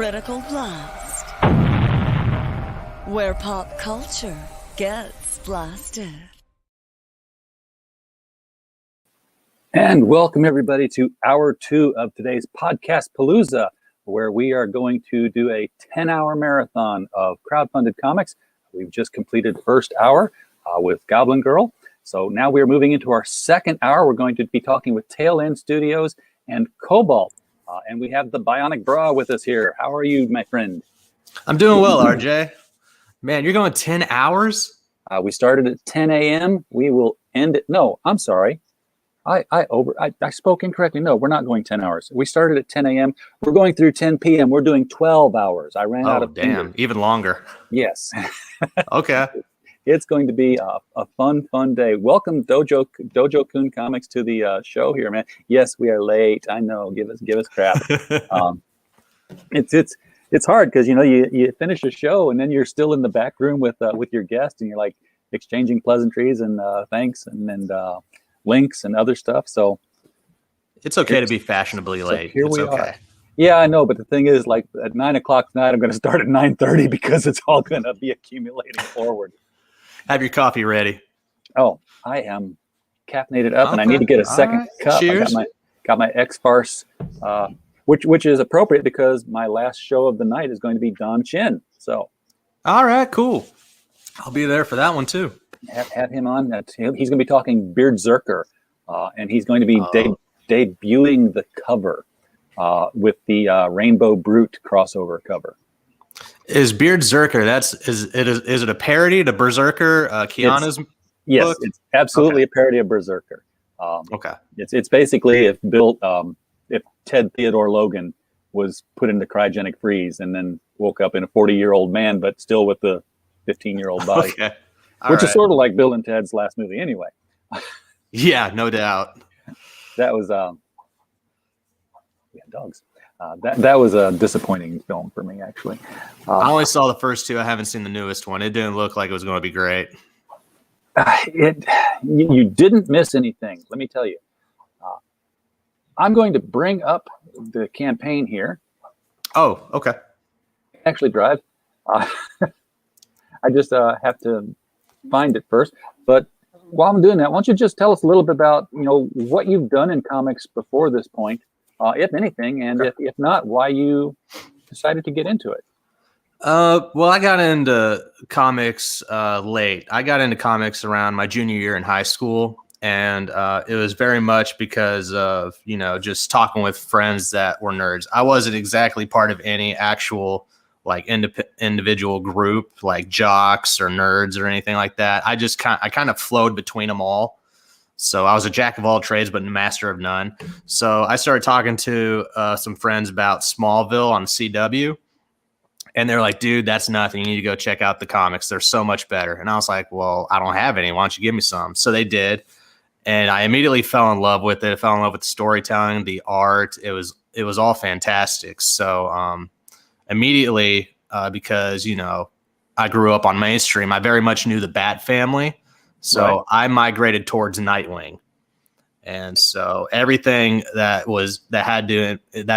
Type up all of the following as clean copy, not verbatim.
Critical Blast, where pop culture gets blasted. And welcome everybody to hour 2 of today's Podcast-palooza, where we are going to do a 10-hour marathon of crowdfunded comics. We've just completed the first hour with Goblin Girl. So now we're moving into our second hour. We're going to be talking with Tail End Studios and COBALT. And we have the Bionic Bra with us here. How are you, my friend? I'm doing well, RJ. Man, you're going 10 hours? We started at 10 a.m. We will end at... No, I'm sorry. I spoke incorrectly. No, we're not going 10 hours. We started at 10 a.m. We're going through 10 p.m. We're doing 12 hours. I ran out of... Oh, damn. Even longer. Yes. Okay. It's going to be a fun day. Welcome, Dojo Kun Comics, to the show here, man. Yes, we are late. I know. Give us crap. It's hard because you finish a show and then you're still in the back room with your guest and you're like exchanging pleasantries and thanks and links and other stuff. So it's okay to be fashionably late. Here it's we okay. are. Yeah, I know, but the thing is, like at 9 o'clock tonight, I'm going to start at 9:30 because it's all going to be accumulating forward. Have your coffee ready. Oh, I am caffeinated up, and I need to get a second cup. Cheers. I got my X-Farce, which is appropriate because my last show of the night is going to be Don Chin. So, all right, cool. I'll be there for that one too. Have him on. He's going to be talking Beardzerker, and he's going to be debuting the cover with the Rainbow Brute crossover cover. Is Beardzerker? Is it a parody to Berserker? Keanu's yes, book? It's absolutely a parody of Berserker. Okay, it's basically if Ted Theodore Logan was put into cryogenic freeze and then woke up in a 40-year-old man, but still with the 15-year-old body, okay. Which is sort of like Bill and Ted's last movie, anyway. Yeah, no doubt. That was dogs. That was a disappointing film for me, actually. I only saw the first two. I haven't seen the newest one. It didn't look like it was going to be great. You didn't miss anything. Let me tell you. I'm going to bring up the campaign here. Oh, okay. Actually, drive. I just have to find it first. But while I'm doing that, why don't you just tell us a little bit about what you've done in comics before this point? If anything, and if not, why you decided to get into it? Well, I got into comics late. I got into comics around my junior year in high school, and it was very much because of, just talking with friends that were nerds. I wasn't exactly part of any actual like individual group, like jocks or nerds or anything like that. I kind of flowed between them all. So I was a jack of all trades, but a master of none. So I started talking to some friends about Smallville on CW. And they're like, dude, that's nothing. You need to go check out the comics. They're so much better. And I was like, well, I don't have any. Why don't you give me some? So they did. And I immediately fell in love with it. I fell in love with the storytelling, the art. It was all fantastic. So immediately, because, I grew up on mainstream, I very much knew the Bat family. So right. I migrated towards Nightwing. And so everything that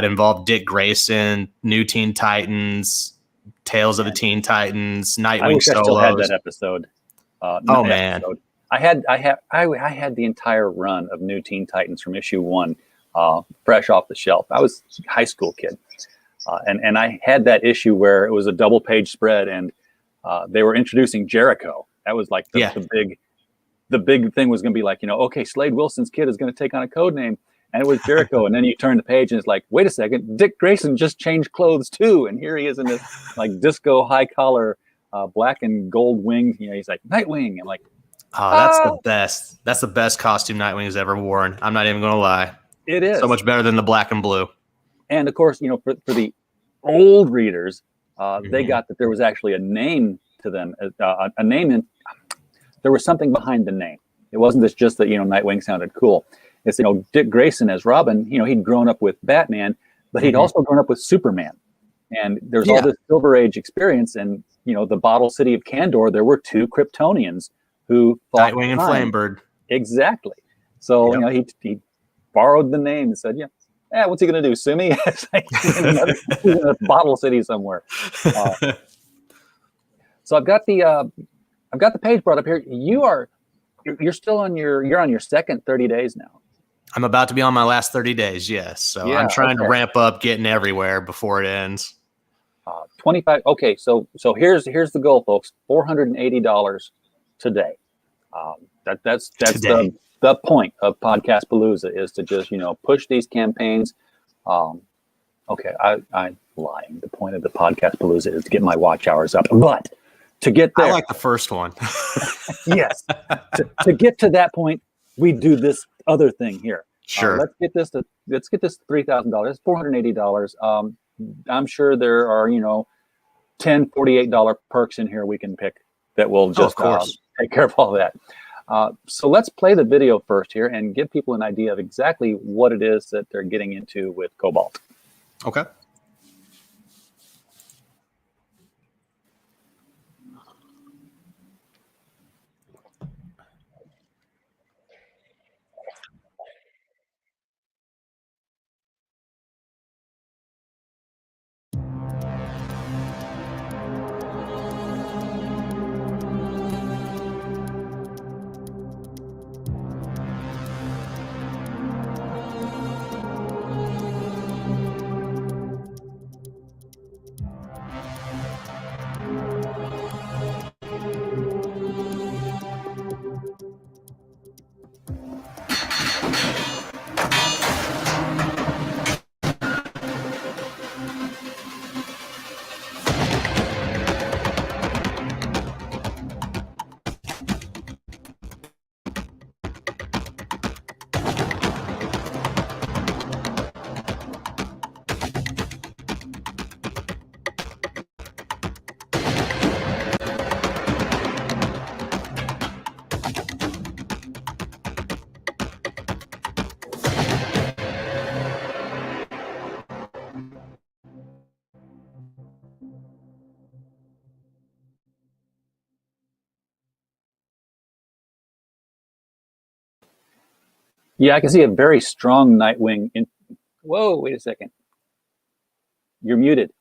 involved Dick Grayson, New Teen Titans, Tales of the Teen Titans, Nightwing I wish solos. I still had that episode. Man. Episode. I had the entire run of New Teen Titans from issue 1, fresh off the shelf. I was a high school kid. And I had that issue where it was a double page spread and they were introducing Jericho. That was like the big thing was going to be like, okay, Slade Wilson's kid is going to take on a code name. And it was Jericho. And then you turn the page and it's like, wait a second, Dick Grayson just changed clothes too. And here he is in this like disco high collar, black and gold wing. He's like Nightwing. And like, that's the best. That's the best costume Nightwing has ever worn. I'm not even going to lie. It is so much better than the black and blue. And of course, for the old readers, they got that there was actually a name to them, a name in. There was something behind the name. It wasn't just that, Nightwing sounded cool. It's, Dick Grayson as Robin, he'd grown up with Batman, but he'd also grown up with Superman. And there's all this Silver Age experience. And, the bottle city of Kandor, there were 2 Kryptonians who fought Nightwing and Flamebird. Exactly. So, he borrowed the name and said, What's he going to do? Sue me? It's like he's in a bottle city somewhere. So I've got the page brought up here. You're still on your second 30 days now. I'm about to be on my last 30 days. Yes. So Yeah, I'm trying to ramp up, getting everywhere before it ends. 25. Okay. So here's the goal, folks. $480 today. That's Today. the point of Podcast-palooza is to just, push these campaigns. Okay. I'm lying. The point of the Podcast-palooza is to get my watch hours up, but to get there, I like the first one. yes, to get to that point, we do this other thing here. Sure. Let's get this to $3,000. $480. I'm sure there are, $10, $48 perks in here we can pick that will just take care of all that. So let's play the video first here and give people an idea of exactly what it is that they're getting into with COBALT. Okay. Yeah, I can see a very strong Nightwing. Whoa, wait a second. You're muted.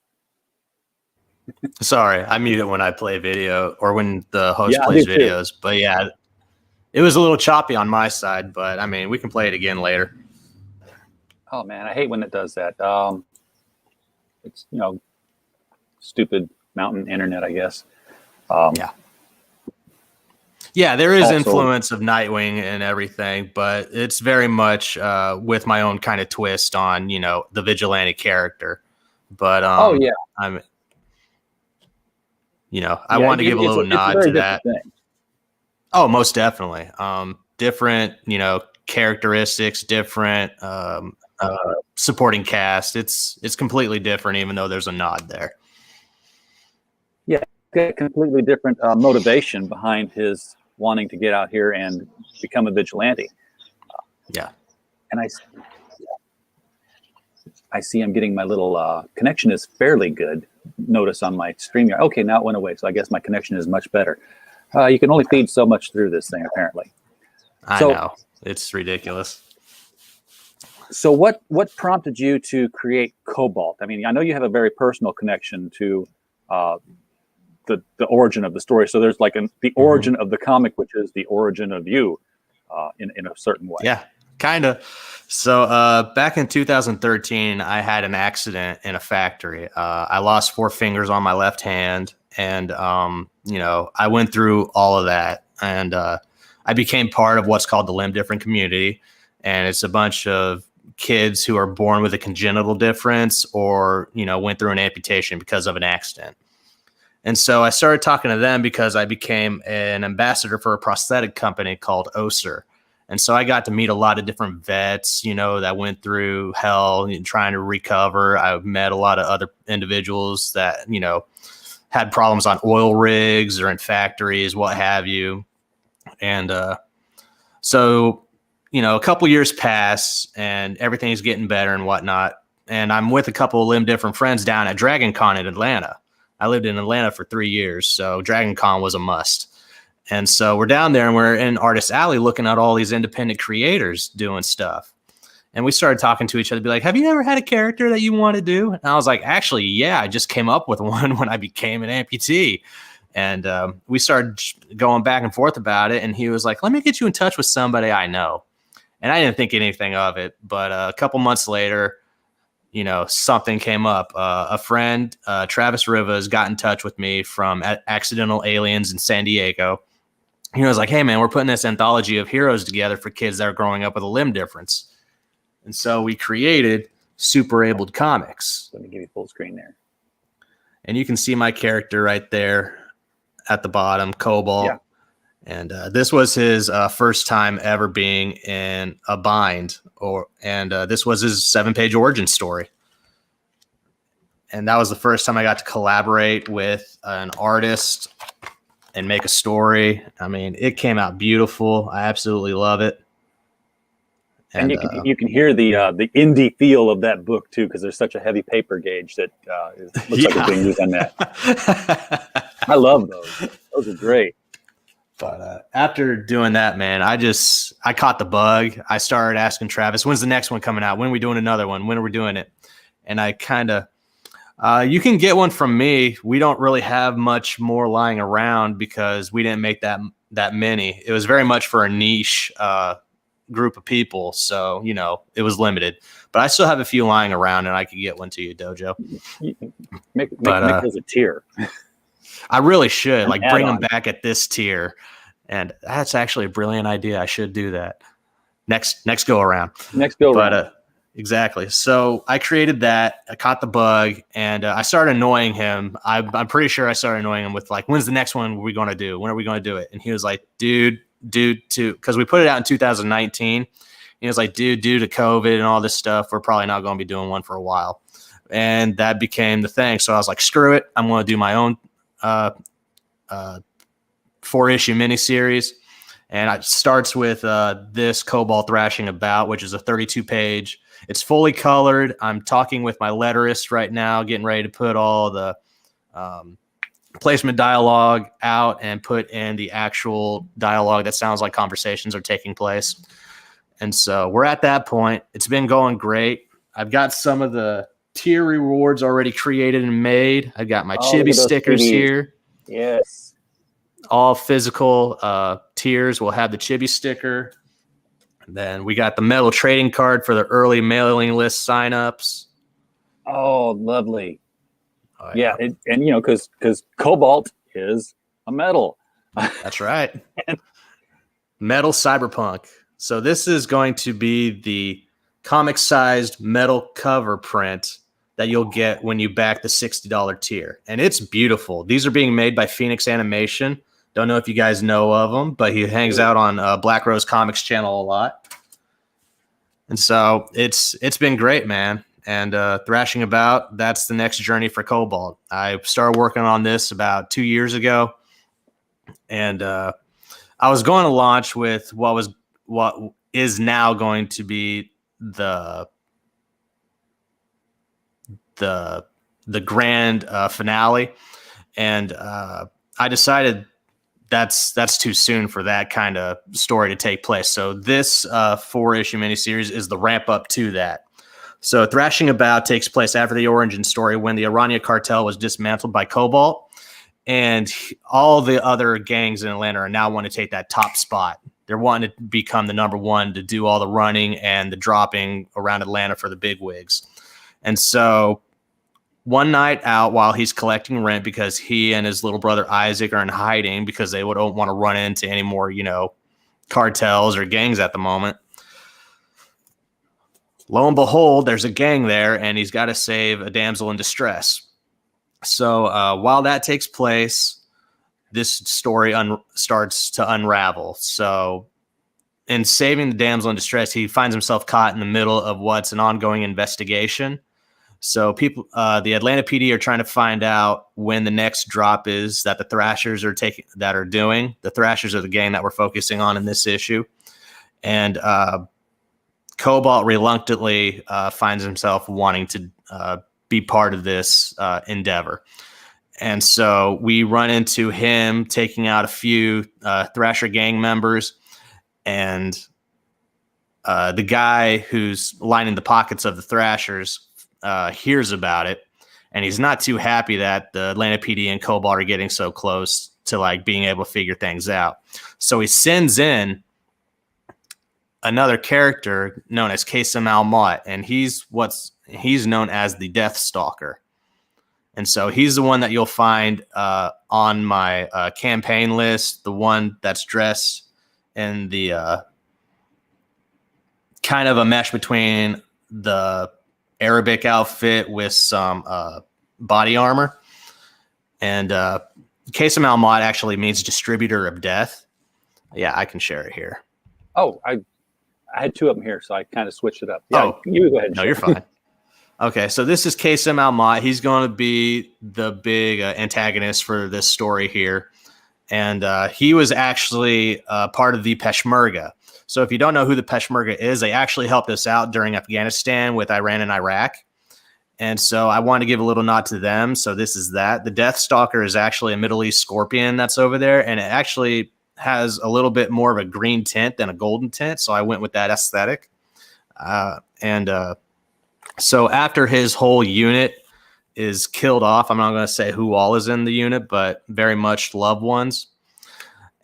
Sorry, I mute it when I play video or when the host plays I do videos. too. But yeah, it was a little choppy on my side, but I mean, we can play it again later. Oh man, I hate when it does that. It's stupid mountain internet, I guess. Yeah, there is Also, influence of Nightwing and everything, but it's very much with my own kind of twist on, the vigilante character. But I want to give a little nod to that. Thing. Oh, most definitely. Different, characteristics, different supporting cast. It's completely different, even though there's a nod there. Yeah, got completely different motivation behind his wanting to get out here and become a vigilante. Yeah. And I see I'm getting my little connection is fairly good. Notice on my StreamYard. Okay, now it went away, so I guess my connection is much better. You can only feed so much through this thing, apparently. I know. It's ridiculous. So what prompted you to create COBALT? I mean, I know you have a very personal connection to the origin of the story. So there's like the origin of the comic, which is the origin of you in a certain way. Yeah, kind of. So back in 2013, I had an accident in a factory. I lost 4 fingers on my left hand. And, I went through all of that. And I became part of what's called the limb different community. And it's a bunch of kids who are born with a congenital difference or, went through an amputation because of an accident. And so I started talking to them because I became an ambassador for a prosthetic company called OSER. And so I got to meet a lot of different vets, that went through hell and trying to recover. I've met a lot of other individuals that, had problems on oil rigs or in factories, what have you. And so, a couple years pass and everything's getting better and whatnot. And I'm with a couple of limb different friends down at Dragon Con in Atlanta. I lived in Atlanta for 3 years, so Dragon Con was a must. And so we're down there and we're in Artist Alley looking at all these independent creators doing stuff. And we started talking to each other, be like, have you ever had a character that you want to do? And I was like, actually, yeah, I just came up with one when I became an amputee. And we started going back and forth about it. And he was like, let me get you in touch with somebody I know. And I didn't think anything of it. But a couple months later, something came up. A friend, Travis Rivas, got in touch with me from Accidental Aliens in San Diego. He was like, hey, man, we're putting this anthology of heroes together for kids that are growing up with a limb difference. And so we created Super Abled Comics. Let me give you full screen there. And you can see my character right there at the bottom, Cobalt. Yeah. And this was his first time ever being in a bind, and this was his 7-page origin story. And that was the first time I got to collaborate with an artist and make a story. I mean, it came out beautiful. I absolutely love it. And you can hear the indie feel of that book too, because there's such a heavy paper gauge that looks like it's being used on that. I love those. Those are great. But after doing that, man, I caught the bug. I started asking Travis, when's the next one coming out? When are we doing another one? When are we doing it? And I kind of, you can get one from me. We don't really have much more lying around because we didn't make that many. It was very much for a niche group of people. So, it was limited. But I still have a few lying around, and I could get one to you, Dojo. Make those a tier. I really should bring them back at this tier. And that's actually a brilliant idea. I should do that next go around. Exactly. So I created that. I caught the bug, and I started annoying him. I'm pretty sure I started annoying him with when's the next one we going to do? When are we going to do it? And he was like, dude, because we put it out in 2019. He was like, dude, due to COVID and all this stuff, we're probably not going to be doing one for a while. And that became the thing. So I was like, screw it. I'm going to do my own 4-issue miniseries. And it starts with this Cobalt Thrashing About, which is a 32-page. It's fully colored. I'm talking with my letterist right now, getting ready to put all the placement dialogue out and put in the actual dialogue that sounds like conversations are taking place. And so we're at that point. It's been going great. I've got some of the tier rewards already created and made. I got my chibi stickers here. Yes. All physical tiers will have the chibi sticker. And then we got the metal trading card for the early mailing list signups. Oh, lovely. Oh, yeah. Because Cobalt is a metal. That's right. Metal cyberpunk. So this is going to be the comic-sized metal cover print that you'll get when you back the $60 tier. And it's beautiful. These are being made by Phoenix Animation. Don't know if you guys know of him, but he hangs out on Black Rose Comics channel a lot. And so it's been great, man. And Thrashing About, that's the next journey for Cobalt. I started working on this about 2 years ago. And I was going to launch with what is now going to be the grand finale, and I decided that's too soon for that kind of story to take place. So this 4-issue miniseries is the ramp up to that. So Thrashing About takes place after the origin story when the Aranya cartel was dismantled by Cobalt, and all the other gangs in Atlanta are now want to take that top spot. They're wanting to become the number one to do all the running and the dropping around Atlanta for the big wigs. And so one night out while he's collecting rent, because he and his little brother Isaac are in hiding because they don't want to run into any more, cartels or gangs at the moment. Lo and behold, there's a gang there, and he's got to save a damsel in distress. So while that takes place, this story starts to unravel. So in saving the damsel in distress, he finds himself caught in the middle of what's an ongoing investigation. So people, the Atlanta PD are trying to find out when the next drop is that the Thrashers are doing. The Thrashers are the gang that we're focusing on in this issue. And Cobalt reluctantly finds himself wanting to be part of this endeavor. And so we run into him taking out a few Thrasher gang members, and the guy who's lining the pockets of the Thrashers hears about it, and he's not too happy that the Atlanta PD and Cobalt are getting so close to like being able to figure things out. So he sends in another character known as Kasem Al-Mott, and he's known as the Death Stalker. And so he's the one that you'll find on my campaign list, the one that's dressed in the kind of a mesh between the Arabic outfit with some body armor. And Kasem Al-Mott actually means distributor of death. Yeah, I can share it here. Oh, I had two of them here, so I kind of switched it up. Yeah, you go ahead. No, you're fine. Okay, so this is Kasem Al-Mott. He's going to be the big antagonist for this story here. And he was actually part of the Peshmerga. So if you don't know who the Peshmerga is, they actually helped us out during Afghanistan with Iran and Iraq. And so I want to give a little nod to them. So this is that. The Death Stalker is actually a Middle East scorpion that's over there. And it actually has a little bit more of a green tint than a golden tint. So I went with that aesthetic. So after his whole unit is killed off, I'm not going to say who all is in the unit, but very much loved ones.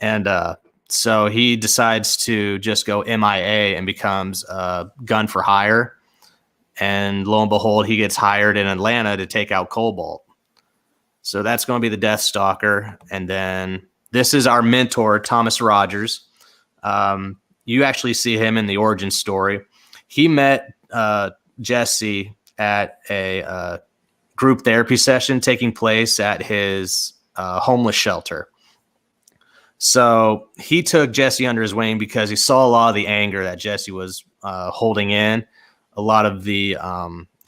And so he decides to just go MIA and becomes gun for hire. And lo and behold, he gets hired in Atlanta to take out Cobalt. So that's going to be the Death Stalker. And then this is our mentor, Thomas Rogers. You actually see him in the origin story. He met Jesse at a group therapy session taking place at his homeless shelter. So he took Jesse under his wing because he saw a lot of the anger that Jesse was holding in, a lot of the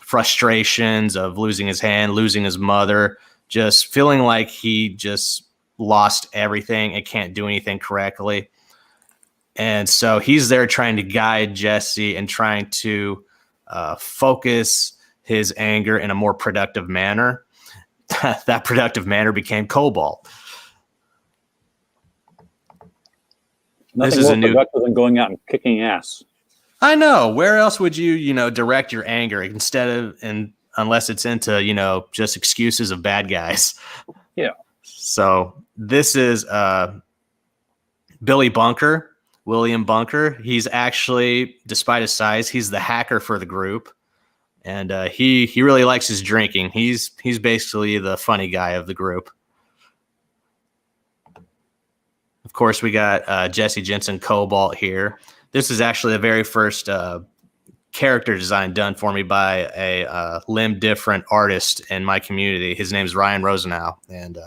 frustrations of losing his hand, losing his mother, just feeling like he just lost everything and can't do anything correctly. And so he's there trying to guide Jesse and trying to focus his anger in a more productive manner. That productive manner became Cobalt. Nothing more productive than going out and kicking ass. I know. Where else would you, direct your anger unless it's into, just excuses of bad guys? Yeah. So this is Billy Bunker. William Bunker. He's actually, despite his size, he's the hacker for the group, and he really likes his drinking. He's basically the funny guy of the group. Of course, we got Jesse Jensen Cobalt here. This is actually the very first character design done for me by a limb different artist in my community. His name's Ryan Rosenau, and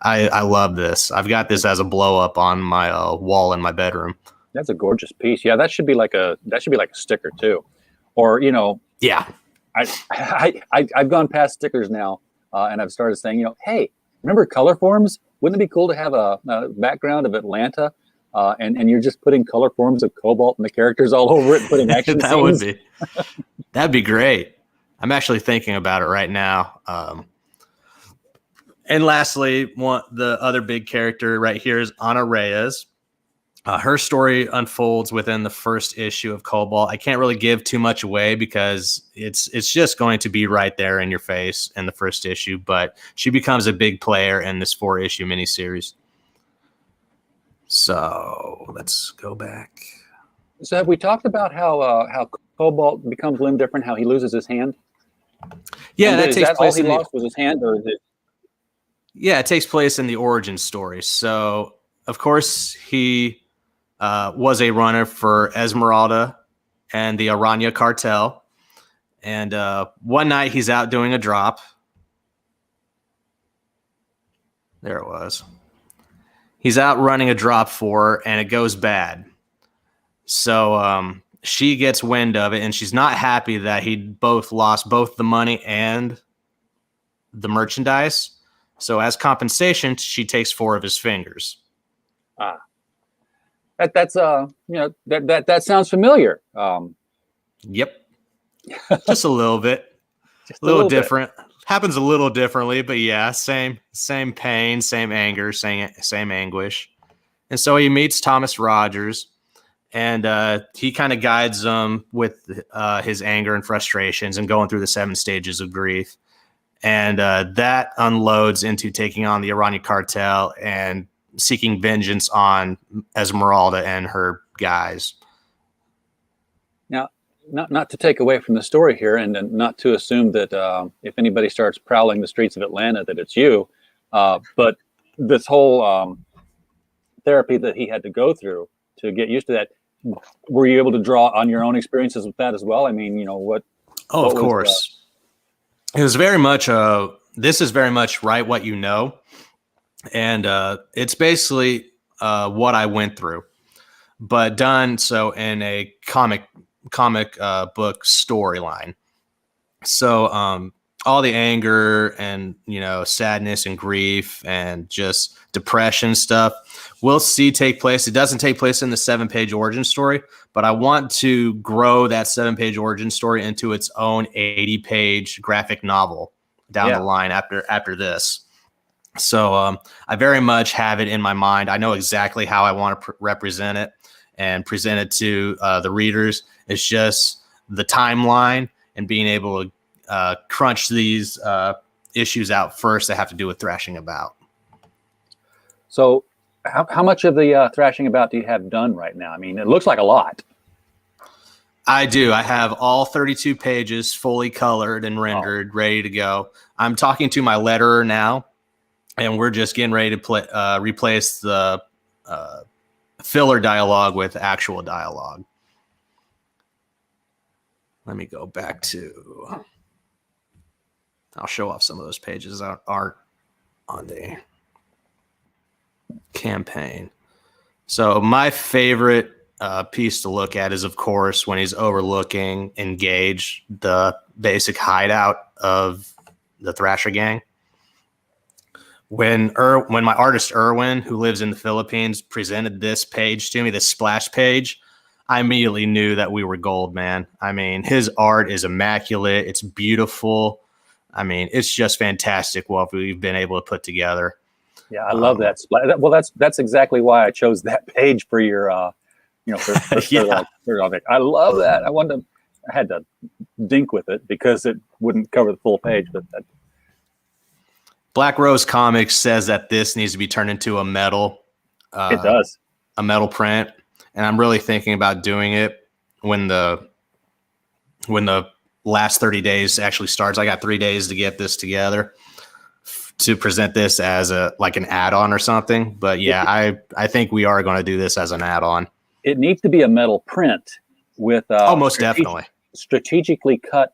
I love this. I've got this as a blow up on my wall in my bedroom. That's a gorgeous piece. Yeah, that should be like a sticker too, or Yeah. I've gone past stickers now, and I've started saying, hey, remember color forms? Wouldn't it be cool to have a background of Atlanta, and you're just putting color forms of Cobalt and the characters all over it, and putting action scenes? That'd be great. I'm actually thinking about it right now. And lastly, the other big character right here is Ana Reyes. Her story unfolds within the first issue of Cobalt. I can't really give too much away because it's just going to be right there in your face in the first issue, but she becomes a big player in this 4-issue miniseries. So let's go back. So have we talked about how Cobalt becomes limb different, how he loses his hand? Yeah, that takes place. All he lost was his hand, or is it? Yeah, it takes place in the origin story. So, of course, he was a runner for Esmeralda and the Aranya cartel. And one night he's out doing a drop. There it was. He's out running a drop for her, and it goes bad. So she gets wind of it, and she's not happy that he both lost both the money and the merchandise. So as compensation, she takes 4 of his fingers. That sounds familiar. Yep. Just a little bit. Just a little different. Happens a little differently, but yeah, same pain, same anger, same anguish. And so he meets Thomas Rogers, And he kind of guides them with his anger and frustrations and going through the 7 stages of grief. And that unloads into taking on the Iranian cartel and seeking vengeance on Esmeralda and her guys. Now, not to take away from the story here, and not to assume that if anybody starts prowling the streets of Atlanta that it's you, but this whole therapy that he had to go through to get used to that, were you able to draw on your own experiences with that as well? I mean, what? Oh, of course. It was very much this is very much write what you know. And it's basically what I went through, but done so in a comic book storyline. So all the anger and, sadness and grief and just depression stuff we'll see take place. It doesn't take place in the 7-page origin story, but I want to grow that 7-page origin story into its own 80-page graphic novel down the line after this. So I very much have it in my mind. I know exactly how I want to represent it and present it to the readers. It's just the timeline and being able to crunch these issues out first that have to do with thrashing about. So how much of the thrashing about do you have done right now? I mean, it looks like a lot. I do. I have all 32 pages fully colored and rendered, ready to go. I'm talking to my letterer now, and we're just getting ready to replace the filler dialogue with actual dialogue. Let me go back to... I'll show off some of those pages that aren't on the campaign. So my favorite piece to look at is, of course, when he's overlooking Engage, the basic hideout of the Thrasher gang. When my artist Erwin, who lives in the Philippines, presented this page to me, this splash page, I immediately knew that we were gold, man. I mean, his art is immaculate. It's beautiful. I mean, it's just fantastic what we've been able to put together. Yeah, I love that. Well, that's exactly why I chose that page for your, for I love that. I had to dink with it because it wouldn't cover the full page. But Black Rose Comics says that this needs to be turned into a metal. It does. A metal print, and I'm really thinking about doing it when the last 30 days actually starts. I got 3 days to get this together to present this as an add-on or something. But yeah, I think we are going to do this as an add-on. It needs to be a metal print with most definitely strategically cut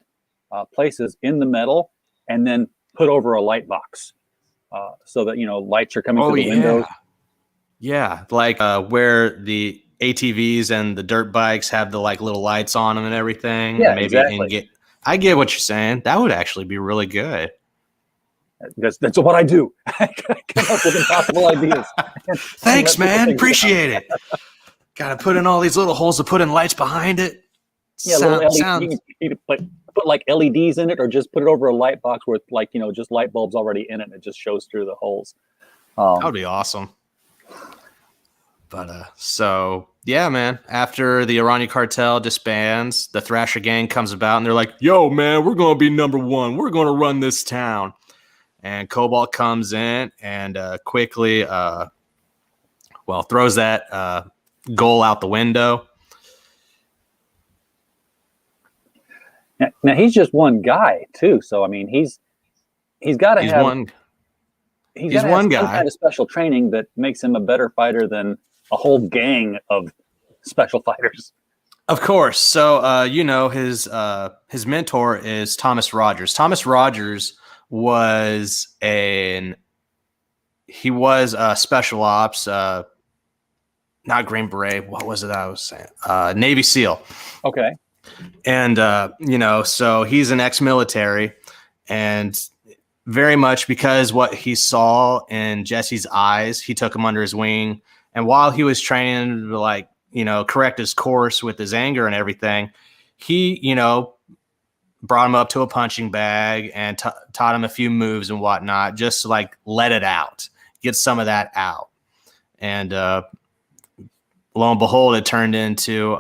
places in the metal and then put over a light box so that lights are coming through the windows. Yeah, like where the ATVs and the dirt bikes have the little lights on them and everything. Yeah, maybe exactly. I get what you're saying. That would actually be really good. That's what I do. I come up with impossible ideas. Thanks, man. Appreciate it. Got to put in all these little holes to put in lights behind it. Yeah, you can put like LEDs in it, or just put it over a light box with just light bulbs already in it, and it just shows through the holes. That would be awesome. But so yeah, man. After the Iranian cartel disbands, the Thrasher gang comes about, and they're like, "Yo, man, we're gonna be number one. We're gonna run this town." And COBALT comes in and quickly, throws that goal out the window. Now he's just one guy too, so I mean he's got to have one some guy. kind of special training that makes him a better fighter than a whole gang of special fighters. Of course. So his mentor is Thomas Rogers. Thomas Rogers was special ops, not Green Beret. What was it I was saying? Navy SEAL. Okay. And, so he's an ex-military, and very much because what he saw in Jesse's eyes, he took him under his wing. And while he was training to correct his course with his anger and everything, he, brought him up to a punching bag and taught him a few moves and whatnot, just to let it out, get some of that out. And lo and behold, it turned into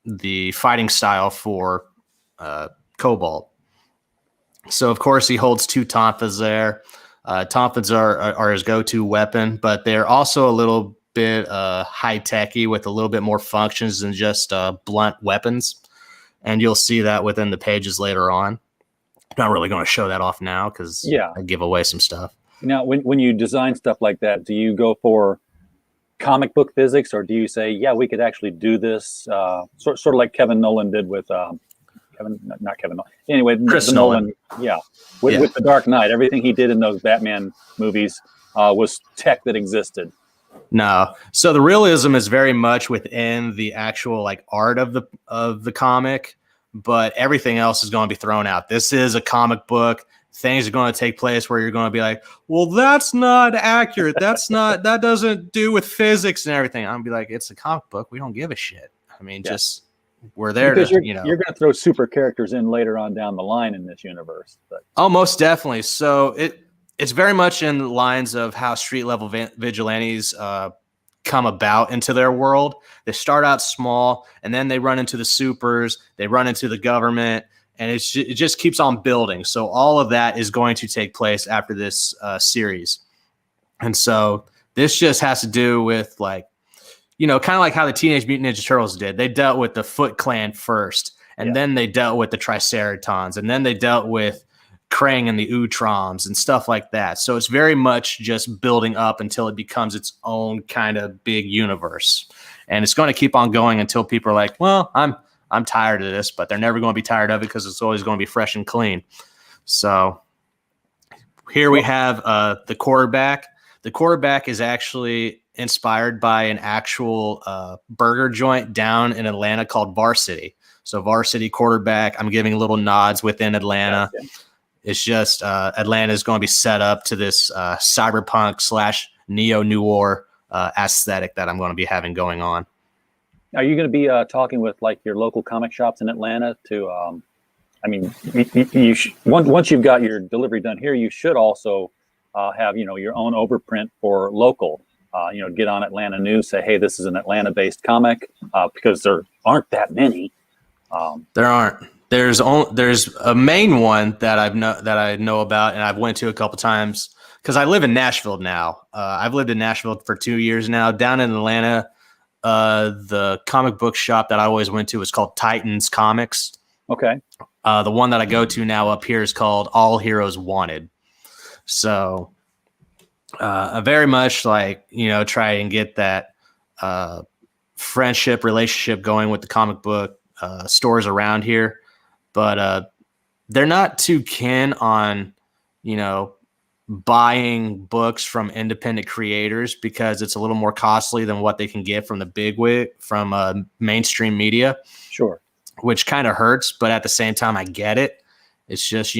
the fighting style for COBALT. So, of course, he holds 2 tonfas there. Tonfas are his go-to weapon, but they're also a little bit high-techy with a little bit more functions than just blunt weapons. And you'll see that within the pages later on. I'm not really going to show that off now because I give away some stuff. Now, when you design stuff like that, do you go for comic book physics, or do you say, yeah, we could actually do this, sort of like Kevin Nolan did with not Kevin Nolan. Anyway, Chris Nolan. With The Dark Knight, everything he did in those Batman movies was tech that existed. No, so the realism is very much within the actual like art of the comic, but everything else is going to be thrown out. This is a comic book. Things are going to take place where you're going to be like, well, that's not accurate. That doesn't do with physics and everything. I'm gonna be like, it's a comic book. We don't give a shit. I mean, just we're there because to, you're going to throw super characters in later on down the line in this universe. But. Oh, most definitely. So it's very much in the lines of how street level vigilantes come about into their world. They start out small, and then they run into the supers. They run into the government. And it just keeps on building. So all of that is going to take place after this series. And so this just has to do with like, kind of like how the Teenage Mutant Ninja Turtles did. They dealt with the Foot Clan first, and then they dealt with the Triceratons, and then they dealt with Krang and the Utroms and stuff like that. So it's very much just building up until it becomes its own kind of big universe. And it's going to keep on going until people are like, well, I'm tired of this, but they're never going to be tired of it because it's always going to be fresh and clean. So here we have the quarterback. The quarterback is actually inspired by an actual burger joint down in Atlanta called Varsity. So Varsity quarterback, I'm giving little nods within Atlanta. Yeah. It's just Atlanta is going to be set up to this cyberpunk / neo-noir aesthetic that I'm going to be having going on. Are you going to be talking with like your local comic shops in Atlanta to, once you've got your delivery done here, you should also have, your own overprint for local, get on Atlanta News, say, hey, this is an Atlanta based comic, because there aren't that many. There aren't. There's a main one that I know about, and I've went to a couple times because I live in Nashville now. I've lived in Nashville for 2 years now. Down in Atlanta, the comic book shop that I always went to was called Titans Comics. Okay. The one that I go to now up here is called All Heroes Wanted. So I very much like, try and get that friendship relationship going with the comic book stores around here. But they're not too keen on, buying books from independent creators because it's a little more costly than what they can get from the bigwig from mainstream media. Sure. Which kind of hurts, but at the same time, I get it. It's just,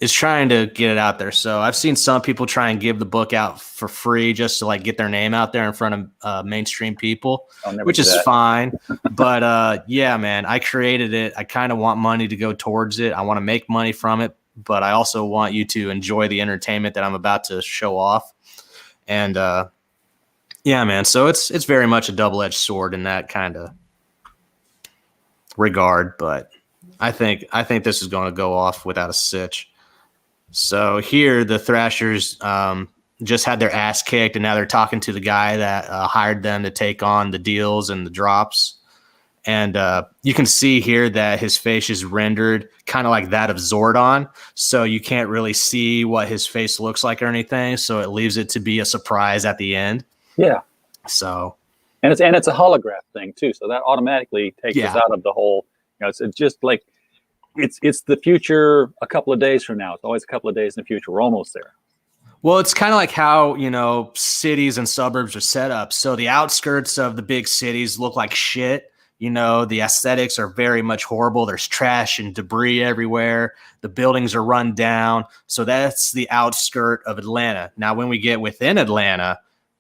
it's trying to get it out there. So I've seen some people try and give the book out for free just to like get their name out there in front of mainstream people, which is fine. But yeah, man, I created it. I kind of want money to go towards it. I want to make money from it, but I also want you to enjoy the entertainment that I'm about to show off. And yeah, man. So it's very much a double-edged sword in that kind of regard, but I think this is going to go off without a sitch. So here the Thrashers just had their ass kicked, and now they're talking to the guy that hired them to take on the deals and the drops. And you can see here that his face is rendered kind of like that of Zordon. So you can't really see what his face looks like or anything. So it leaves it to be a surprise at the end. Yeah. So. And it's a holograph thing too. So that automatically takes us out of the whole, it's just like, it's the future a couple of days from now. It's always a couple of days in the future. We're almost there. Well, it's kind of like how, cities and suburbs are set up. So the outskirts of the big cities look like shit. The aesthetics are very much horrible. There's trash and debris everywhere. The buildings are run down. So that's the outskirt of Atlanta. Now, when we get within Atlanta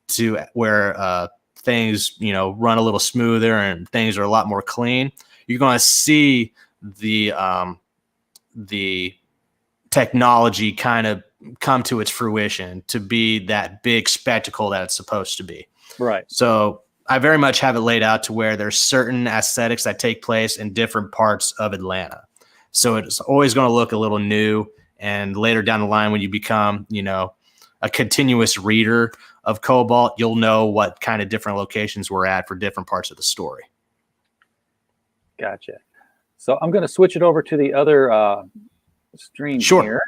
to where things, run a little smoother and things are a lot more clean, you're going to see the technology kind of come to its fruition to be that big spectacle that it's supposed to be. Right. So I very much have it laid out to where there's certain aesthetics that take place in different parts of Atlanta. So it's always going to look a little new. And later down the line, when you become, a continuous reader of COBALT, you'll know what kind of different locations we're at for different parts of the story. Gotcha. So I'm going to switch it over to the other stream here.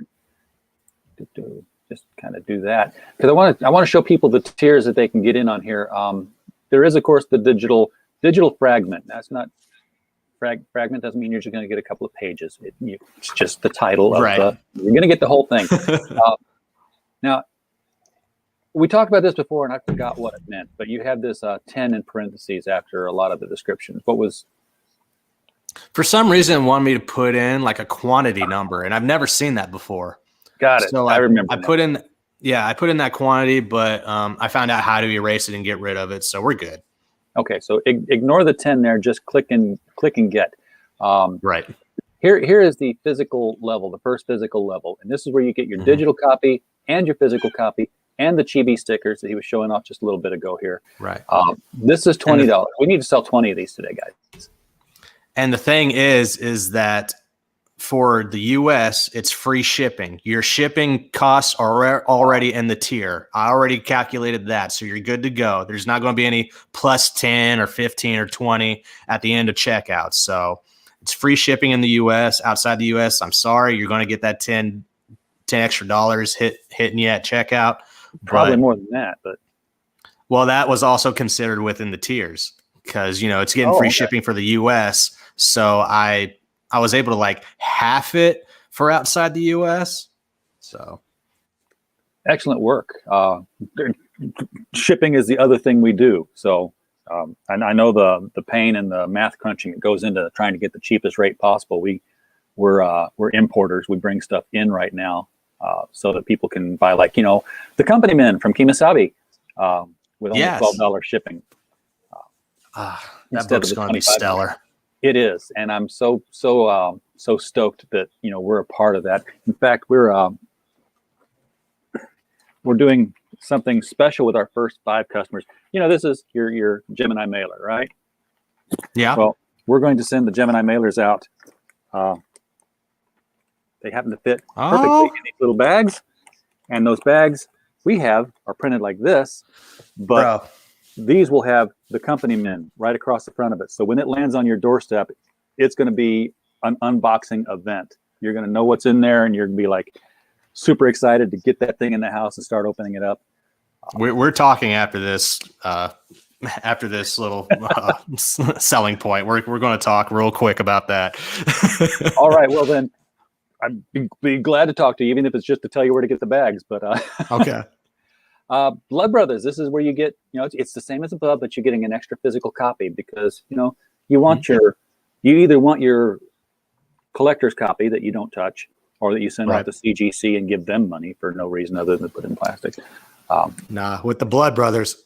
Just kind of do that because I want to show people the tiers that they can get in on here. There is, of course, the digital fragment. That's not fragment doesn't mean you're just going to get a couple of pages. It's just the title of you're going to get the whole thing. Now, we talked about this before, and I forgot what it meant. But you had this 10 in parentheses after a lot of the descriptions. What was? For some reason, it wanted me to put in like a quantity number, and I've never seen that before. Got it. So I remember. I put in that quantity, but I found out how to erase it and get rid of it, so we're good. Okay, so ignore the 10 there. Just click and get. Right. Here is the physical level, the first physical level, and this is where you get your digital copy and your physical copy and the chibi stickers that he was showing off just a little bit ago here. Right. This is $20. We need to sell 20 of these today, guys. And the thing is that for the US, it's free shipping. Your shipping costs are already in the tier. I already calculated that, so you're good to go. There's not going to be any plus 10 or 15 or 20 at the end of checkout. So it's free shipping in the US. Outside the US, I'm sorry, you're going to get that 10 extra dollars hitting you at checkout. Probably more than that, but well, that was also considered within the tiers because it's getting free shipping for the US. So I was able to like half it for outside the US. So excellent work. Shipping is the other thing we do. So and I know the pain and the math crunching that goes into trying to get the cheapest rate possible. We're importers. We bring stuff in right now so that people can buy the company men from Kemosabe with only $12 shipping. That book's going to be stellar. It is, and I'm so stoked that we're a part of that. In fact, we're doing something special with our first 5 customers. This is your Gemini mailer, right? Yeah. Well, we're going to send the Gemini mailers out. They happen to fit perfectly in these little bags, and those bags we have are printed like this, but these will have the company men right across the front of it. So when it lands on your doorstep, it's going to be an unboxing event. You're going to know what's in there, and you're going to be like super excited to get that thing in the house and start opening it up. We're talking after this little selling point. We're going to talk real quick about that. All right. Well, then I'd be glad to talk to you, even if it's just to tell you where to get the bags. But okay. Blood Brothers, this is where you get, it's the same as a Blood, but you're getting an extra physical copy because, you want you either want your collector's copy that you don't touch or that you send out to CGC and give them money for no reason other than to put in plastic. With the Blood Brothers,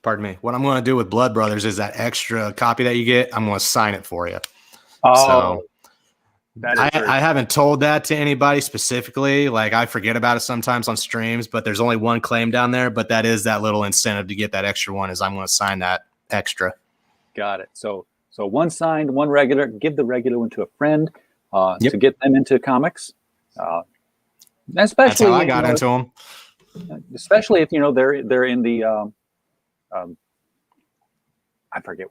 pardon me, what I'm going to do with Blood Brothers is that extra copy that you get, I'm going to sign it for you. So I haven't told that to anybody specifically. Like I forget about it sometimes on streams, but there's only one claim down there. But that is that little incentive to get that extra one is I'm going to sign that extra. Got it. So one signed, one regular. Give the regular one to a friend to get them into comics. Especially that's how I got into them. Especially if they're in the I forget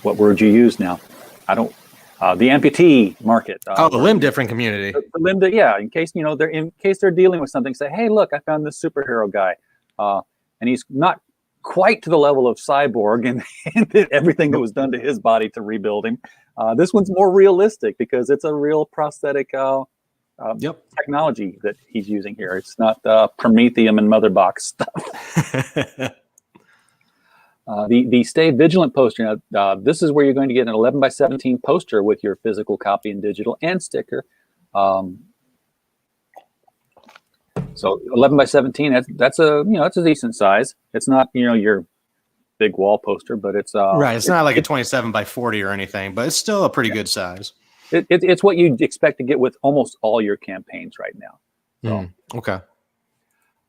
what word you use now. I don't. The amputee market. The limb different community. The limb, in case they're dealing with something. Say, hey, look, I found this superhero guy, and he's not quite to the level of Cyborg and everything that was done to his body to rebuild him. This one's more realistic because it's a real prosthetic technology that he's using here. It's not Prometheum and Mother Box stuff. The Stay Vigilant poster. Now, this is where you're going to get an 11x17 poster with your physical copy and digital and sticker. So 11x17. That's a decent size. It's not your big wall poster, but it's right. It's not like a 27x40 or anything, but it's still a pretty good size. It's what you'd expect to get with almost all your campaigns right now. So. Okay.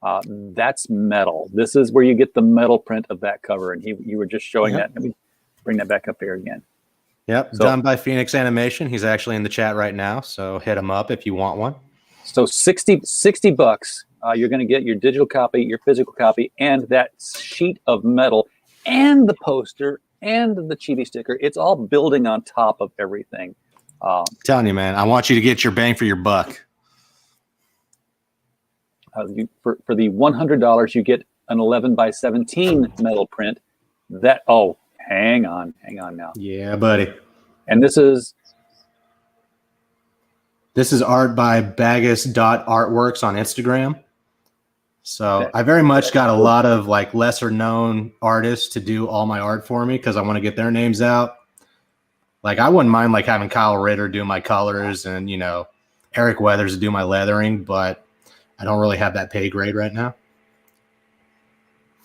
That's metal. This is where you get the metal print of that cover. And you were just showing that. Let me bring that back up here again. Yep, So, done by Phoenix Animation. He's actually in the chat right now, so hit him up if you want one. So $60. You're going to get your digital copy, your physical copy, and that sheet of metal, and the poster, and the chibi sticker. It's all building on top of everything. Telling you, man, I want you to get your bang for your buck. For the $100, you get an 11 by 17 metal print. Hang on now. Yeah, buddy. And this is art by Bagus.artworks on Instagram. So I very much got a lot of like lesser known artists to do all my art for me because I want to get their names out. Like I wouldn't mind like having Kyle Ritter do my colors and, you know, Eric Weathers do my leathering, but I don't really have that pay grade right now.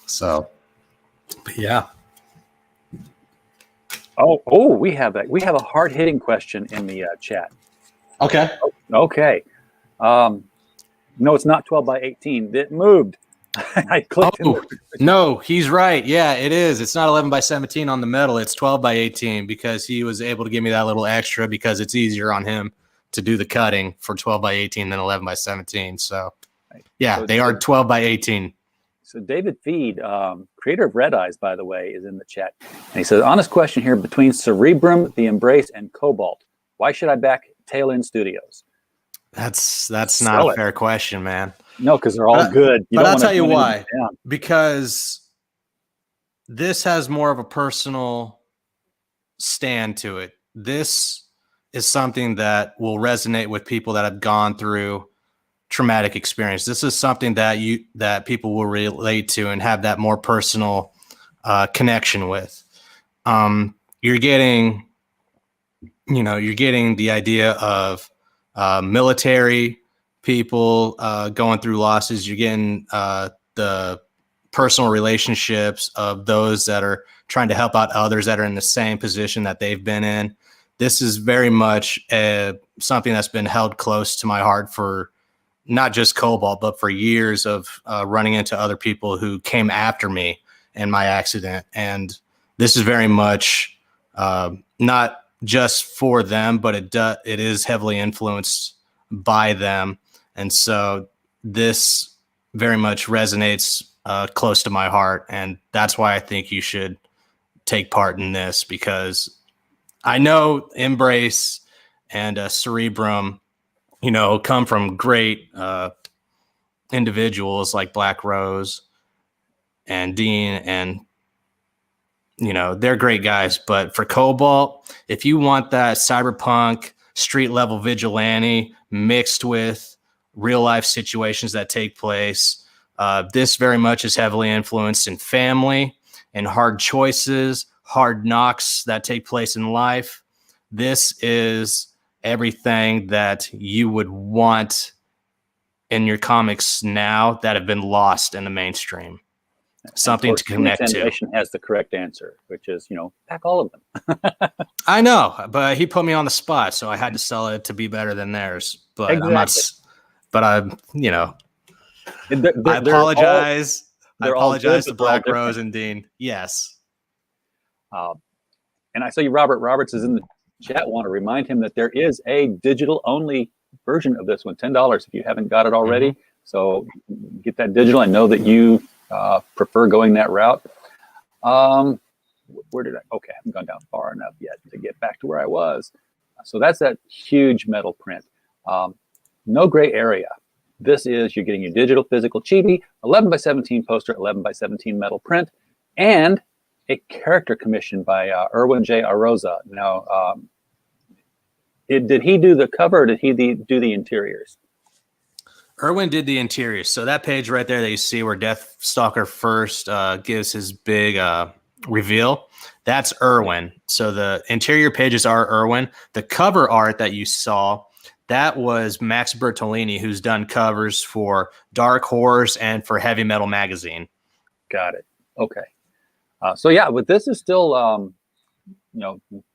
So, but yeah. Oh, we have that. We have a hard-hitting question in the chat. Okay. Okay. No, it's not 12 by 18. It moved. I clicked. No, he's right. Yeah, it is. It's not 11 by 17 on the metal. It's 12 by 18 because he was able to give me that little extra because it's easier on him to do the cutting for 12 by 18 than 11 by 17. So, yeah, so they are 12 by 18. So David Feed, creator of Red Eyes, by the way, is in the chat. And he says, honest question here, between Cerebrum, The Embrace, and COBALT, why should I back Tail End Studios? That's not a fair question, man. No, because they're all good. But I'll tell you why. Because this has more of a personal stand to it. This is something that will resonate with people that have gone through traumatic experience. This is something that people will relate to and have that more personal connection with. You're getting the idea of military people going through losses. You're getting the personal relationships of those that are trying to help out others that are in the same position that they've been in. This is very much something that's been held close to my heart for not just COBALT, but for years of running into other people who came after me in my accident. And this is very much not just for them, but it is heavily influenced by them. And so this very much resonates close to my heart. And that's why I think you should take part in this, because I know Embrace and Cerebrum, come from great individuals like Black Rose and Dean, and they're great guys. But for COBALT, if you want that cyberpunk street level vigilante mixed with real life situations that take place, this very much is heavily influenced in family and hard choices, hard knocks that take place in life. This is everything that you would want in your comics now that have been lost in the mainstream. Something to connect to. Animation has the correct answer, which is, pack all of them. I know, but he put me on the spot, so I had to sell it to be better than theirs. But exactly. I apologize. I apologize to Black Rose and Dean. Yes. And I saw you, Robert Roberts is in the chat. Want to remind him that there is a digital only version of this one, $10 if you haven't got it already. Mm-hmm. So get that digital. I know that you prefer going that route. Okay, I haven't gone down far enough yet to get back to where I was. So that's that huge metal print. No gray area. This is, you're getting your digital physical chibi, 11 by 17 poster, 11 by 17 metal print, and a character commission by Erwin J. Aroza. Now, did he do the cover or did he do the interiors? Erwin did the interiors. So that page right there that you see where Deathstalker first gives his big reveal, that's Erwin. So the interior pages are Erwin. The cover art that you saw, that was Max Bertolini, who's done covers for Dark Horse and for Heavy Metal Magazine. Got it. Okay. So yeah, but this is still,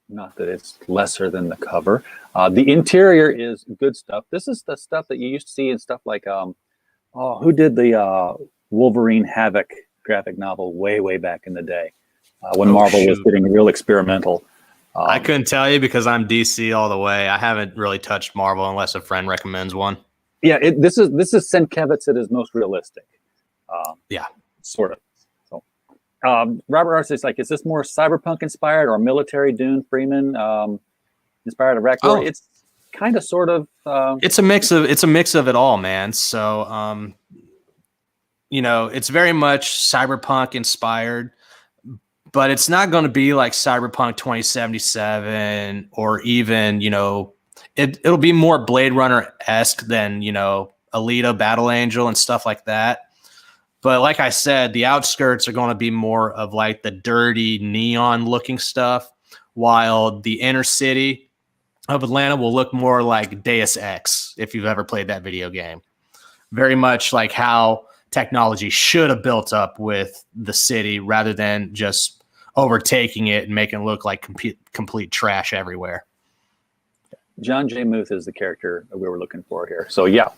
not that it's lesser than the cover. The interior is good stuff. This is the stuff that you used to see in stuff like, Oh, who did the Wolverine Havoc graphic novel way back in the day when Marvel was getting real experimental? I couldn't tell you because I'm DC all the way. I haven't really touched Marvel unless a friend recommends one. Yeah, this is Sienkiewicz at his most realistic. Yeah, sort of. So, Robert Arts is like, is this more cyberpunk inspired or military Dune Freeman inspired of Rack? Oh. It's kind of sort of. It's a mix of it all, man. So, it's very much cyberpunk inspired, but it's not going to be like Cyberpunk 2077 or even, it'll be more Blade Runner-esque than, Alita, Battle Angel and stuff like that. But like I said, the outskirts are going to be more of like the dirty neon looking stuff, while the inner city of Atlanta will look more like Deus Ex, if you've ever played that video game. Very much like how technology should have built up with the city rather than just overtaking it and making it look like complete trash everywhere. John J. Muth is the character that we were looking for here. So yeah,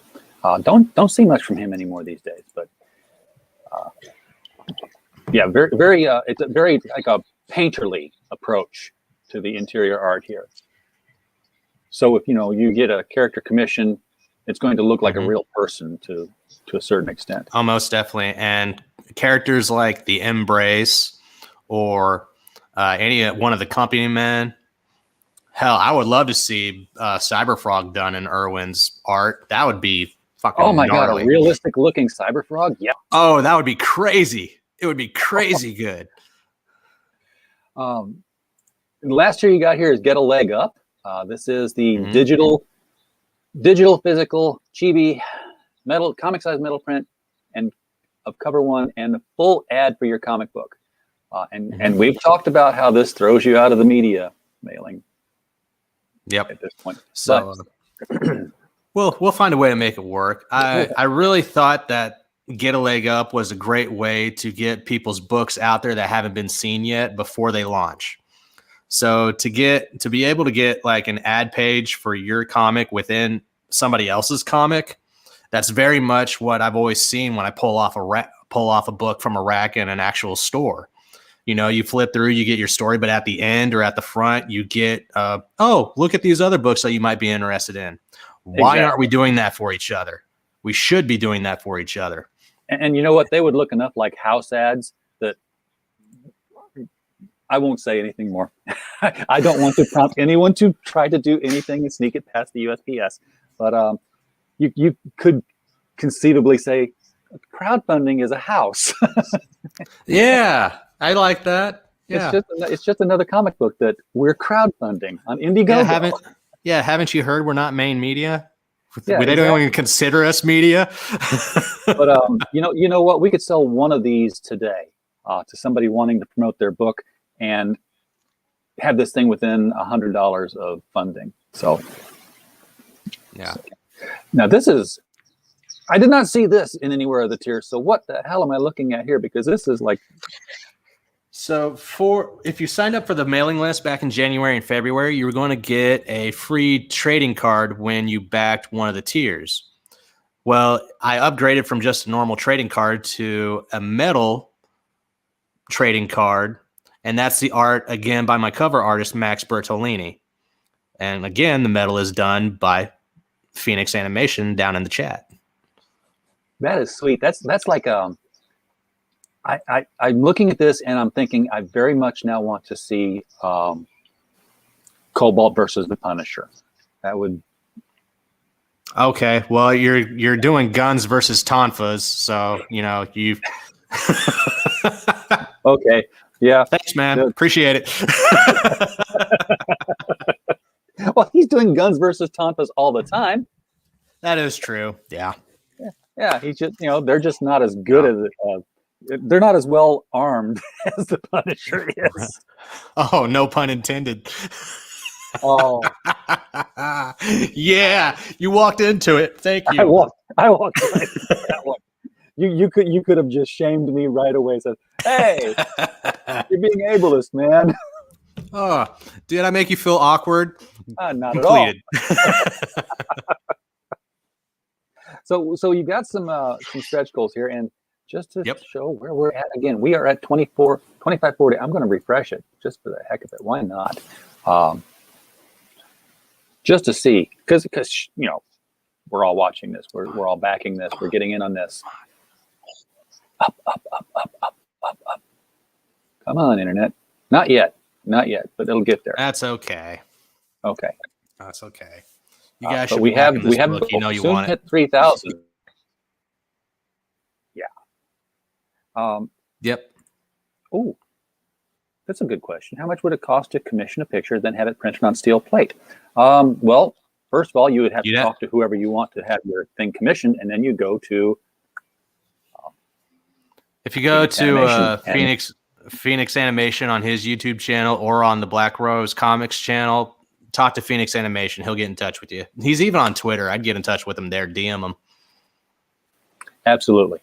don't see much from him anymore these days. But yeah, very it's a very like a painterly approach to the interior art here. So if you get a character commission, it's going to look like a real person to a certain extent. Almost definitely. And characters like the Embrace or any one of the company men. Hell, I would love to see Cyberfrog done in Irwin's art. That would be fucking oh my gnarly. God, a realistic looking Cyberfrog? Yeah. Oh, that would be crazy. It would be crazy good. Last year you got here is Get a Leg Up. This is the digital physical chibi metal comic size metal print and of cover one and the full ad for your comic book. And we've talked about how this throws you out of the media mailing. Yep. At this point. So we'll find a way to make it work. I really thought that Get a Leg Up was a great way to get people's books out there that haven't been seen yet before they launch. So to be able to get like an ad page for your comic within somebody else's comic, that's very much what I've always seen when I pull off a book from a rack in an actual store. You flip through, you get your story, but at the end or at the front, you get, look at these other books that you might be interested in. Why aren't we doing that for each other? We should be doing that for each other. And you know what? They would look enough like house ads that I won't say anything more. I don't want to prompt anyone to try to do anything and sneak it past the USPS. But you could conceivably say crowdfunding is a house. Yeah, I like that. Yeah, it's just another comic book that we're crowdfunding on Indiegogo. Haven't you heard we're not main media? Yeah, they don't even consider us media. But you know what? We could sell one of these today to somebody wanting to promote their book and have this thing within $100 of funding. So yeah. Now I did not see this in anywhere of the tiers. So what the hell am I looking at here? Because this is like. So if you signed up for the mailing list back in January and February, you were going to get a free trading card when you backed one of the tiers. Well, I upgraded from just a normal trading card to a metal trading card. And that's the art, again, by my cover artist, Max Bertolini. And again, the metal is done by Phoenix Animation down in the chat. That is sweet. That's like I'm looking at this and I'm thinking I very much now want to see Cobalt versus the Punisher. That would. Okay, well you're doing guns versus tonfas, so you. Okay. Yeah. Thanks, man. Good. Appreciate it. Well, he's doing guns versus tonfas all the time. That is true. Yeah. Yeah. He's just, they're just not as good as they're not as well armed as the Punisher is. Oh, no pun intended. Oh. Yeah, you walked into it. Thank you. I walked right into that one. You could have just shamed me right away. Said, "Hey, you're being ableist, man." Oh, did I make you feel awkward? Not at all. So you've got some stretch goals here, and just to Yep. show where we're at again, we are at 2540. I'm going to refresh it just for the heck of it. Why not? Just to see, because we're all watching this. We're all backing this. We're getting in on this. Up, up, up, up, up, up, up. Come on, internet. Not yet, but it'll get there. That's okay. Okay. That's okay. You guys should but be we have backing this we have book. You know you soon want it. hit 3,000. Yeah. Yep. Oh, that's a good question. How much would it cost to commission a picture, then have it printed on steel plate? Well, first of all, you would have to talk to whoever you want to have your thing commissioned, and then you go to. If you go to Phoenix Animation on his YouTube channel or on the Black Rose Comics channel, talk to Phoenix Animation. He'll get in touch with you. He's even on Twitter. I'd get in touch with him there, DM him. Absolutely.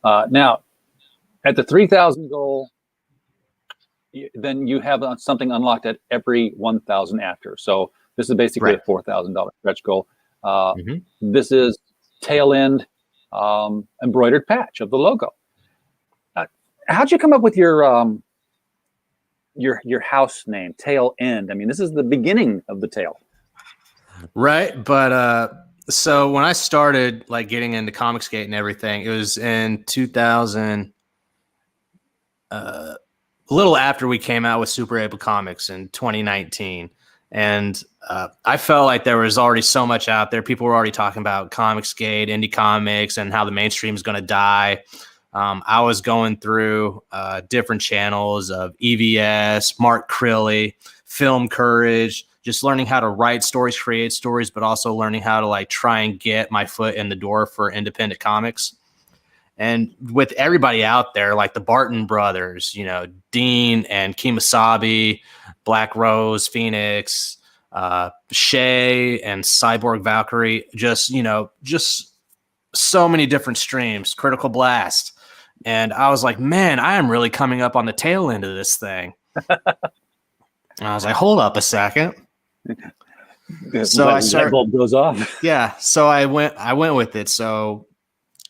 Now, at the 3,000 goal, then you have something unlocked at every 1,000 after. So this is basically a $4,000 stretch goal. This is tail end embroidered patch of the logo. How'd you come up with your house name, Tail End? I mean, this is the beginning of the tail. Right, but so when I started like getting into Comicsgate and everything, it was in 2000, a little after we came out with Super Able Comics in 2019. And I felt like there was already so much out there. People were already talking about Comicsgate, indie comics, and how the mainstream is going to die. I was going through different channels of EVS, Mark Crilly, Film Courage, just learning how to write stories, create stories, but also learning how to like try and get my foot in the door for independent comics. And with everybody out there, like the Barton brothers, Dean and Kemosabe, Black Rose, Phoenix, Shay and Cyborg Valkyrie, just so many different streams, Critical Blast. And I was like, man, I am really coming up on the tail end of this thing. And I was like, hold up a second. So I started. Bulb goes off. Yeah. So I went with it. So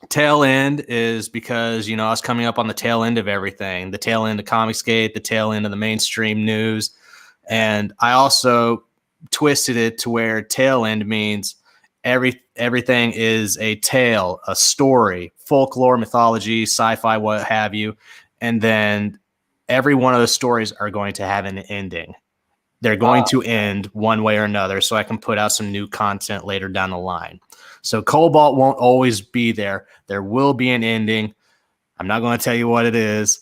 tail end is because, I was coming up on the tail end of everything, the tail end of Comicsgate, the tail end of the mainstream news. And I also twisted it to where tail end means everything is a tale, a story, folklore, mythology, sci-fi, what have you. And then every one of those stories are going to have an ending. They're going to end one way or another, so I can put out some new content later down the line. So COBALT won't always be there. There will be an ending. I'm not going to tell you what it is,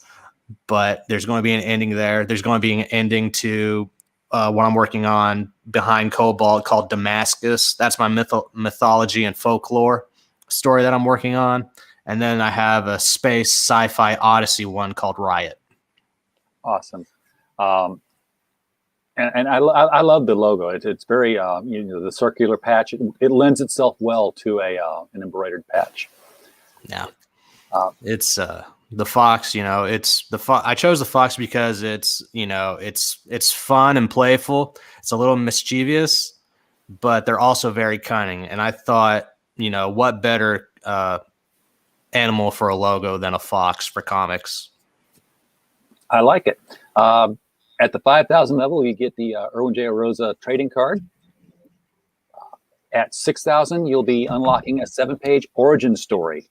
but there's going to be an ending there. There's going to be an ending to what I'm working on behind COBALT called Damascus. That's my mythology and folklore story that I'm working on. And then I have a space sci-fi odyssey one called Riot. Awesome. And I love the logo. It's very, the circular patch. It lends itself well to an embroidered patch. Yeah. It's the fox, it's the fox. I chose the fox because it's fun and playful. It's a little mischievous, but they're also very cunning. And I thought, what better animal for a logo than a fox for comics? I like it. At the 5,000 level, you get the Erwin J. Rosa trading card. At 6,000, you'll be unlocking a 7-page origin story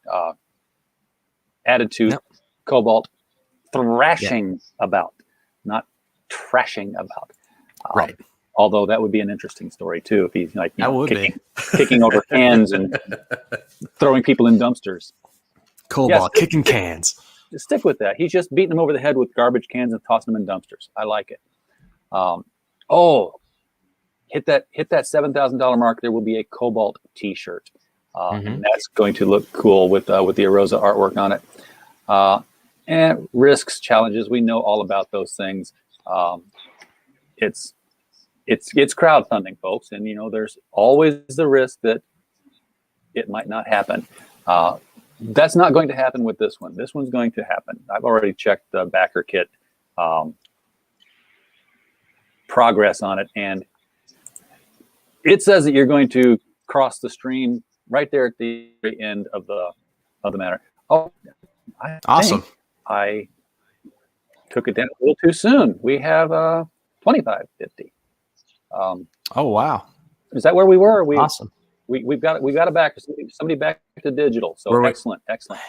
added to COBALT, thrashing about, not trashing about. Right. Although that would be an interesting story too, if he's like kicking over cans and throwing people in dumpsters. COBALT kicking cans. Stick with that. He's just beating them over the head with garbage cans and tossing them in dumpsters. I like it. Hit that $7,000 mark. There will be a COBALT T-shirt, and that's going to look cool with the Arosa artwork on it. And risks, challenges. We know all about those things. It's crowdfunding, folks, and there's always the risk that it might not happen. That's not going to happen with this one. This one's going to happen. I've already checked the backer kit progress on it, and it says that you're going to cross the stream right there at the very end of the matter. Oh, I Awesome. think I took it down a little too soon. We have 2550. Oh, wow. Is that where we were? Awesome. We've got it back. Somebody back to digital. So excellent.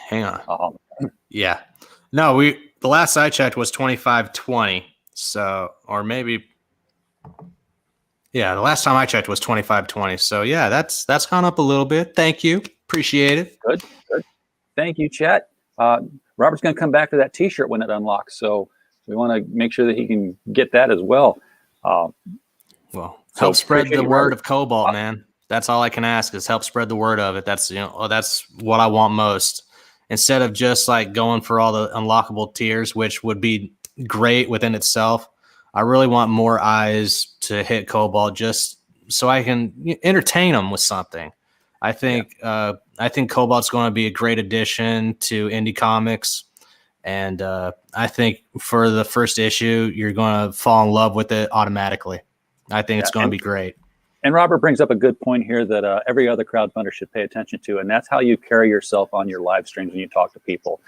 Hang on. Yeah. No, the last I checked was 2520. So, or maybe, yeah, the last time I checked was 2520. So yeah, that's gone up a little bit. Thank you. Appreciate it. Good. Thank you, chat. Robert's going to come back to that T-shirt when it unlocks. So we want to make sure that he can get that as well. Help spread the word of Cobalt, man. That's all I can ask is help spread the word of it. That's that's what I want most. Instead of just like going for all the unlockable tiers, which would be great within itself, I really want more eyes to hit Cobalt just so I can entertain them with something. I think Cobalt's going to be a great addition to indie comics, and I think for the first issue, you're going to fall in love with it automatically. I think it's going to be great. And Robert brings up a good point here that every other crowdfunder should pay attention to, and that's how you carry yourself on your live streams when you talk to people.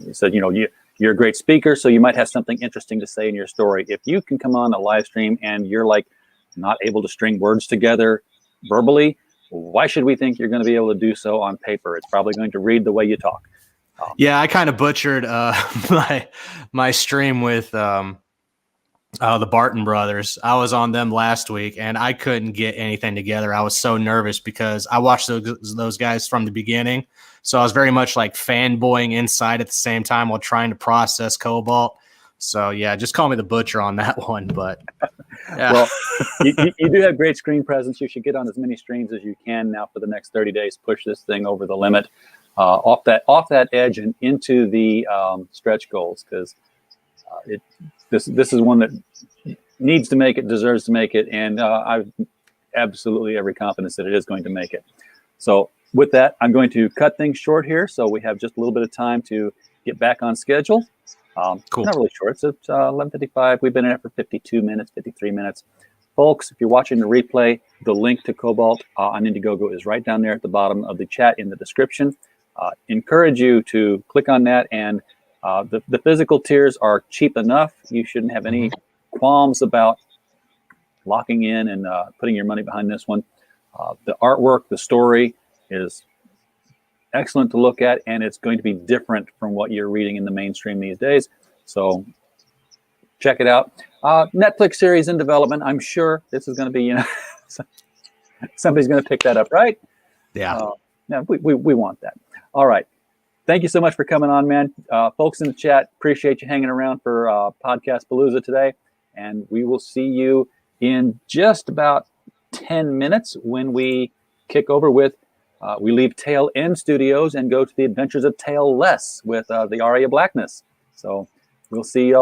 He said, you're a great speaker, so you might have something interesting to say in your story. If you can come on a live stream and you're like not able to string words together verbally, why should we think you're going to be able to do so on paper? It's probably going to read the way you talk. Yeah, I kind of butchered my stream with the Barton brothers. I was on them last week and I couldn't get anything together. I was so nervous because I watched those guys from the beginning. So I was very much like fanboying inside at the same time while trying to process Cobalt. So yeah, just call me the butcher on that one. But yeah. Well, you do have great screen presence. You should get on as many streams as you can now for the next 30 days. Push this thing over the limit, off that edge and into the stretch goals, because this is one that needs to make it, deserves to make it, and I've absolutely every confidence that it is going to make it. So with that, I'm going to cut things short here, so we have just a little bit of time to get back on schedule. Cool. Not really short. It's 11:55. We've been in it for 52 minutes, 53 minutes. Folks, if you're watching the replay, the link to Cobalt on Indiegogo is right down there at the bottom of the chat in the description. Encourage you to click on that, and the physical tiers are cheap enough. You shouldn't have any qualms about locking in and putting your money behind this one. The artwork, the story is excellent to look at, and it's going to be different from what you're reading in the mainstream these days. So check it out. Netflix series in development. I'm sure this is going to be, somebody's going to pick that up, right? Yeah. Yeah, we want that. All right. Thank you so much for coming on, man. Folks in the chat, appreciate you hanging around for Podcast-palooza today. And we will see you in just about 10 minutes when we kick over with, we leave Tail End Studios and go to the adventures of Tail Less with the Aria Blackness. So we'll see y'all